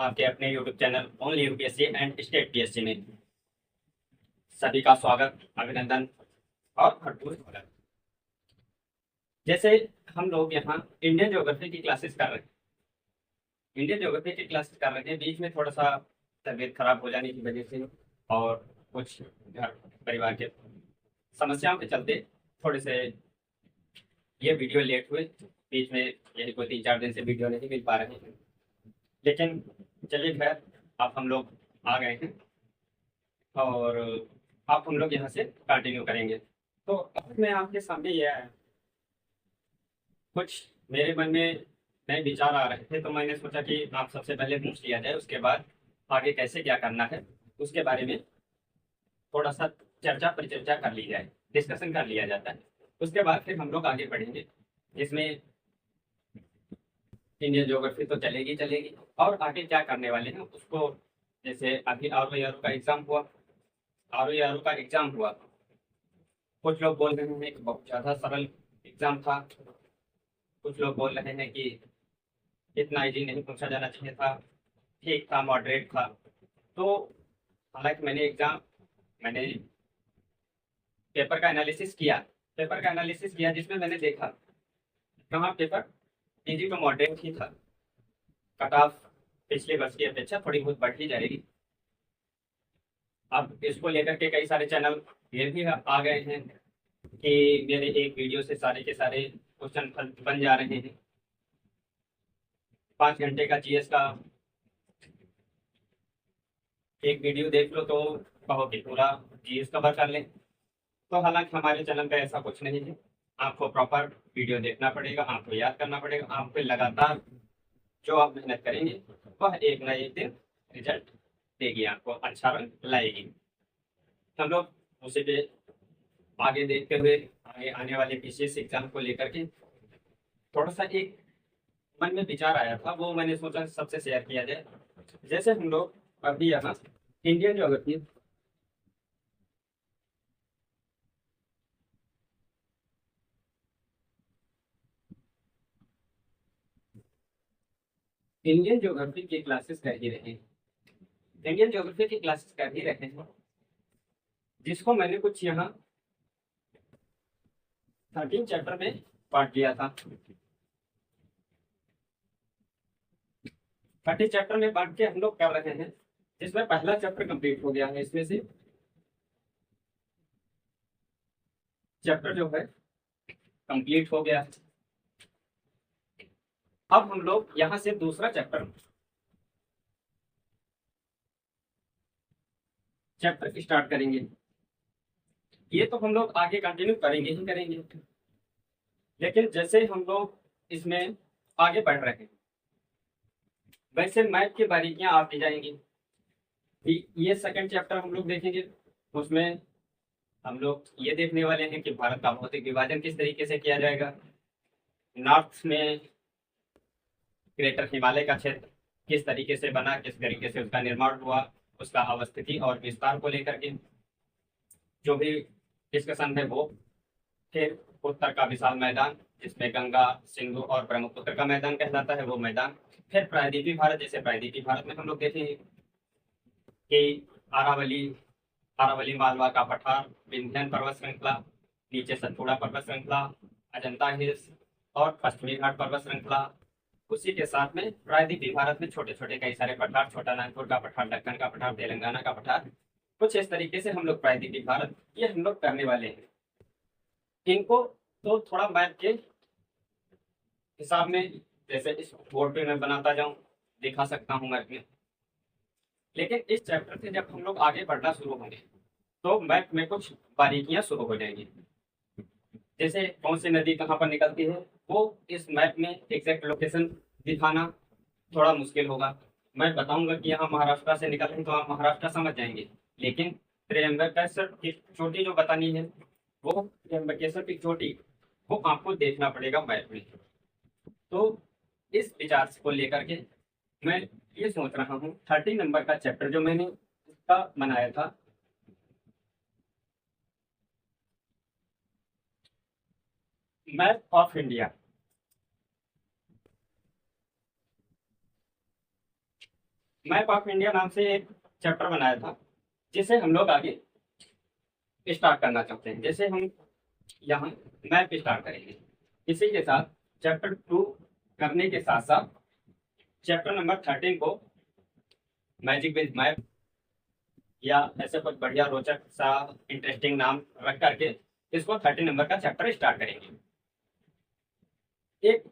आपके अपने YouTube channel only UPSC and state PSC में सभी का स्वागत, अभिनंदन और भरपूर स्वागत। जैसे हम लोग यहाँ इंडियन ज्योग्राफी की क्लासेस कर रहे हैं, बीच में थोड़ा सा तबीयत खराब हो जाने की वजह से और कुछ घर परिवार के समस्याओं के चलते थोड़े से ये वीडियो लेट हुए। बीच में यही कोई 3-4 दिन से वीडियो नहीं मिल पा रहे हैं, लेकिन चलिए खैर, आप हम लोग आ गए हैं और आप हम लोग यहाँ से कंटिन्यू करेंगे। तो अब मैं आपके सामने ये आया, कुछ मेरे मन में नए विचार आ रहे थे, तो मैंने सोचा कि आप सबसे पहले पूछ लिया जाए, उसके बाद आगे कैसे क्या करना है उसके बारे में थोड़ा सा चर्चा परिचर्चा कर ली जाए, डिस्कशन कर लिया जाता है। उसके बाद फिर हम लोग आगे बढ़ेंगे, जिसमें इंडियन ज्योग्राफी तो चलेगी चलेगी और आगे क्या करने वाले हैं उसको, जैसे अभी आर का एग्जाम हुआ, आर का एग्जाम हुआ, कुछ लोग बोल रहे हैं कि बहुत ज़्यादा सरल एग्जाम था, कुछ लोग बोल रहे हैं कि इतना इजी नहीं पूछा जाना चाहिए था, ठीक था, मॉडरेट था। तो हालांकि मैंने पेपर का एनालिसिस किया जिसमें मैंने देखा कहाँ पेपर इजी तो मॉडरेट ही था, कट ऑफ पिछले वर्ष की अपेक्षा थोड़ी बहुत बढ़ ही जाएगी। अब इसको लेकर के कई सारे चैनल ये भी आ गए हैं कि मेरे एक वीडियो से सारे के सारे क्वेश्चन बन जा रहे हैं। 5 घंटे का जीएस का एक वीडियो देख लो तो कहो कि पूरा जीएस कवर कर लें। तो हालांकि हमारे चैनल का ऐसा कुछ नहीं है, आपको प्रॉपर वीडियो देखना पड़ेगा, आपको याद करना पड़ेगा, आपको लगातार जो आप मेहनत करेंगे वह एक ना एक दिन रिजल्ट देगी, आपको अच्छा रंग लाएगी। हम लोग उसी पे आगे देखते हुए आगे आने वाले पीसीएस एग्जाम को लेकर के थोड़ा सा एक मन में विचार आया था, वो मैंने सोचा सबसे शेयर किया जाए। जैसे हम लोग अभी यहाँ इंडियन ज्योग्राफी इंडियन ज्योग्राफी की क्लासेस कर ही रहे हैं, जिसको मैंने कुछ यहाँ 13 चैप्टर में बांट दिया था। 30 चैप्टर में बांट के हम लोग कर रहे हैं, जिसमें पहला चैप्टर कंप्लीट हो गया है। इसमें से चैप्टर जो है कंप्लीट हो गया है। अब हम लोग यहाँ से दूसरा चैप्टर स्टार्ट करेंगे। ये तो हम लोग आगे कंटिन्यू करेंगे ही करेंगे, लेकिन जैसे हम लोग इसमें आगे बढ़ रहे हैं वैसे मैथ की बारीकियां आती जाएंगी। ये सेकंड चैप्टर हम लोग देखेंगे, उसमें हम लोग ये देखने वाले हैं कि भारत का भौतिक विभाजन किस तरीके से किया जाएगा, नॉर्थ में ग्रेटर हिमालय का क्षेत्र किस तरीके से बना, किस तरीके से उसका निर्माण हुआ, उसका अवस्थिति और विस्तार को लेकर के जो भी डिस्कशन है वो। फिर उत्तर का विशाल मैदान जिसमें गंगा, सिंधु और ब्रह्मपुत्र का मैदान कहलाता है, वो मैदान। फिर प्रायद्वीपीय भारत, जैसे प्रायद्वीपीय भारत में हम लोग देखेंगे कि अरावली अरावली मालवा का पठार, विंध्याचल पर्वत श्रृंखला, नीचे सतपुड़ा पर्वत श्रृंखला, अजंता हिल्स और पश्चिमी घाट पर्वत श्रृंखला। उसी के साथ में प्रायद्वीपीय भारत में छोटे छोटे कई सारे पठार, छोटा नागपुर का पठार, दक्कन का पठार, तेलंगाना का पठार। कुछ इस तरीके से हम लोग प्रायद्वीपीय भारत ये हम लोग करने वाले हैं। इनको तो थोड़ा मैथ के हिसाब में, जैसे इस बोर्ड पे मैं बनाता जाऊं, दिखा सकता हूं मैथ में, लेकिन इस चैप्टर से जब हम लोग आगे बढ़ना शुरू होंगे तो मैथ में कुछ बारीकियां शुरू हो जाएंगी। जैसे कौन सी नदी कहाँ पर निकलती है वो इस मैप में एग्जैक्ट लोकेशन दिखाना थोड़ा मुश्किल होगा। मैं बताऊंगा कि यहाँ महाराष्ट्र से निकल रही तो आप महाराष्ट्र समझ जाएंगे, लेकिन त्र्यंबकेश्वर की चोटी जो बतानी है, वो त्र्यंबकेश्वर की चोटी वो आपको देखना पड़ेगा मैप में। तो इस विचार को लेकर के मैं ये सोच रहा हूँ 30 नंबर का चैप्टर जो मैंने इसका बनाया था, map of India, map of India नाम से एक चैप्टर बनाया था, जिसे हम लोग आगे स्टार्ट करना चाहते हैं। जैसे हम यहाँ मैप स्टार्ट करेंगे, इसी के साथ चैप्टर 2 करने के साथ साथ चैप्टर नंबर 13 को मैजिक विद मैप या ऐसे कुछ बढ़िया रोचक सा इंटरेस्टिंग नाम रख करके इसको 13 नंबर का चैप्टर स्टार्ट करेंगे। एक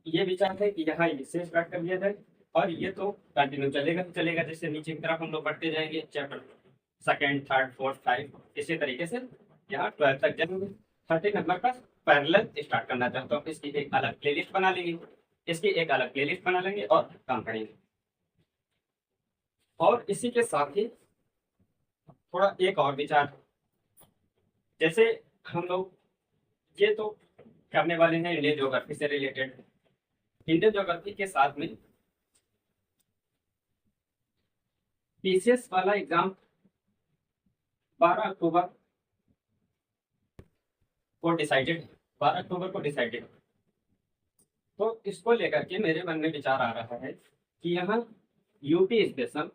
ये विचार है कि यहाँ इससे स्टार्ट कर दिया जाए, और ये तो कंटिन्यू चलेगा ही चलेगा। जैसे नीचे की तरफ हम लोग बढ़ते जाएंगे, चैप्टर 2nd 3rd 4th 5 इसी तरीके से यहाँ 12 तक जाएंगे। 13 नंबर का पैरेलल स्टार्ट करना चाहते हो, इसकी एक अलग प्लेलिस्ट बना लेंगे, इसकी एक अलग प्लेलिस्ट बना लेंगे और काम करेंगे। और इसी के साथ ही थोड़ा एक और विचार, जैसे हम लोग ये तो करने वाले हैं इंडियन ज्योग्राफी से रिलेटेड। इंडियन ज्योग्राफी के साथ में पीसीएस वाला एग्जाम 12 अक्टूबर को डिसाइडेड 12 अक्टूबर को डिसाइडेड। तो इसको लेकर के मेरे मन में विचार आ रहा है कि यहाँ यूपी स्पेशल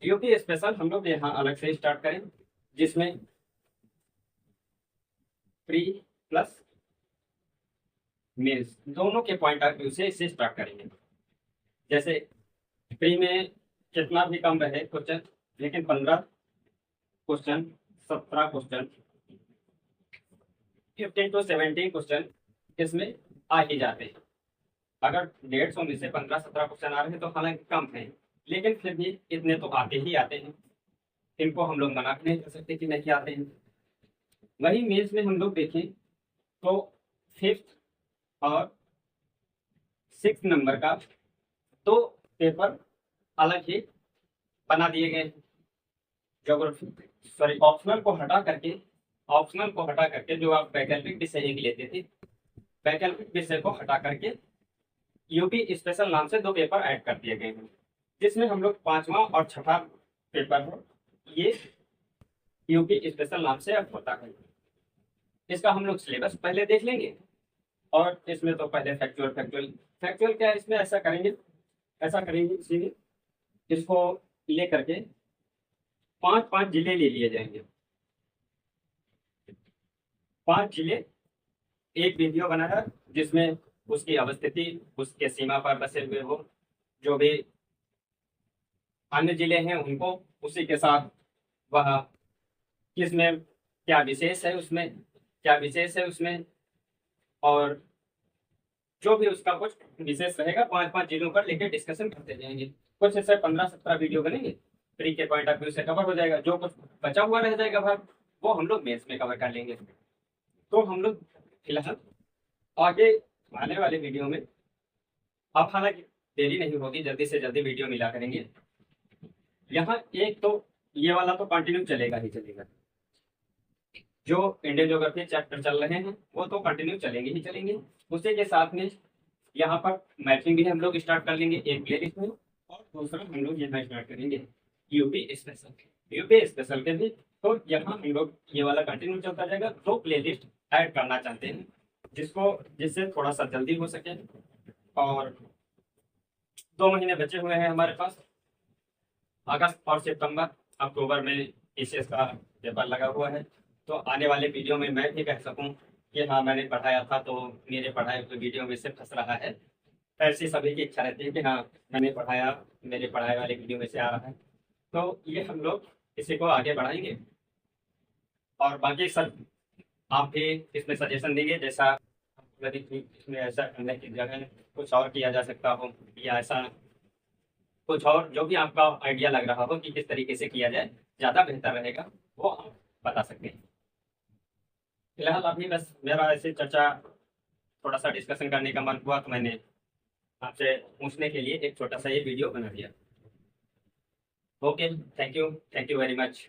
यूपी स्पेशल हम लोग यहाँ अलग से स्टार्ट करें, जिसमें प्री प्लस मेंस दोनों के पॉइंट ऑफ व्यू से इसे स्टार्ट करेंगे। जैसे प्री में कितना भी कम रहे क्वेश्चन, लेकिन 15 क्वेश्चन 17 क्वेश्चन 15 to 17 क्वेश्चन इसमें आ ही जाते हैं। अगर 150 में से 15-17 क्वेश्चन आ रहे हैं तो हालांकि कम है, लेकिन फिर भी इतने तो आते ही आते हैं। इनको हम लोग मना नहीं कर सकते कि नहीं आते हैं। वही मेंस में हम लोग देखें तो 5th और 6th नंबर का दो पेपर अलग ही बना दिए गए। ज्योग्राफी ऑप्शनल को हटा करके जो आप वैकल्पिक विषय एक लेते थे, वैकल्पिक विषय को हटा करके यूपी स्पेशल नाम से 2 पेपर ऐड कर दिए गए हैं, जिसमें हम लोग 5वां और 6ठा पेपर है ये यूपी स्पेशल नाम से अब होता है। इसका हम लोग सिलेबस पहले देख लेंगे, और इसमें तो पहले फैक्चुअल क्या है, इसमें ऐसा करेंगे इसीलिए इसको लेकर के 5 जिले ले लिए जाएंगे। 5 जिले एक वीडियो बनाया जिसमें उसकी अवस्थिति, उसके सीमा पर बसे हुए हो जो भी अन्य जिले हैं उनको, उसी के साथ वह किसमें क्या विशेष है उसमें और जो भी उसका कुछ विशेष रहेगा 5 जिलों पर लेकर डिस्कशन करते जाएंगे। कुछ ऐसे 15-17 वीडियो बनेंगे, प्री के पॉइंट ऑफ व्यू से कवर हो जाएगा। जो कुछ बचा हुआ रह जाएगा भाग, वो हम लोग मेंस में कवर कर लेंगे। तो हम लोग फिलहाल आगे आने वाले वीडियो में, अब हालांकि देरी नहीं होगी, जल्दी से जल्दी वीडियो मिला करेंगे। यहाँ एक तो ये वाला तो कंटिन्यू चलेगा ही चलेगा, जो इंडियन ज्योग्राफी चैप्टर चल रहे हैं वो तो कंटिन्यू चलेंगे ही चलेंगे। उसी के साथ में यहाँ पर मैपिंग भी हम लोग स्टार्ट कर लेंगे एक प्लेलिस्ट में, और दूसरा हम लोग यहाँ स्टार्ट करेंगे यूपी स्पेशल के भी। तो यहाँ हम लोग ये वाला कंटिन्यू चलता जाएगा। 2 प्लेलिस्ट ऐड करना चाहते हैं जिससे थोड़ा सा जल्दी हो सके, और 2 महीने बचे हुए हैं हमारे पास। अगस्त और सितंबर अक्टूबर में पीसीएस का पेपर लगा हुआ है। तो आने वाले वीडियो में मैं भी कह सकूं कि हाँ मैंने पढ़ाया था, तो मेरे पढ़ाए हुए वीडियो में से फंस रहा है। ऐसी सभी की इच्छा रहती है कि हाँ मैंने पढ़ाया, मेरे पढ़ाए वाले वीडियो में से आ रहा है। तो ये हम लोग इसी को आगे बढ़ाएंगे, और बाकी सब आप भी इसमें सजेशन देंगे, जैसा इसमें ऐसा करने की जगह कुछ और किया जा सकता हो, या ऐसा कुछ और जो भी आपका आइडिया लग रहा हो कि किस तरीके से किया जाए ज़्यादा बेहतर रहेगा, वो आप बता सकते हैं। फिलहाल अभी बस मेरा ऐसे चर्चा, थोड़ा सा डिस्कशन करने का मन हुआ तो मैंने आपसे पूछने के लिए एक छोटा सा ये वीडियो बना दिया। Okay, thank you very much.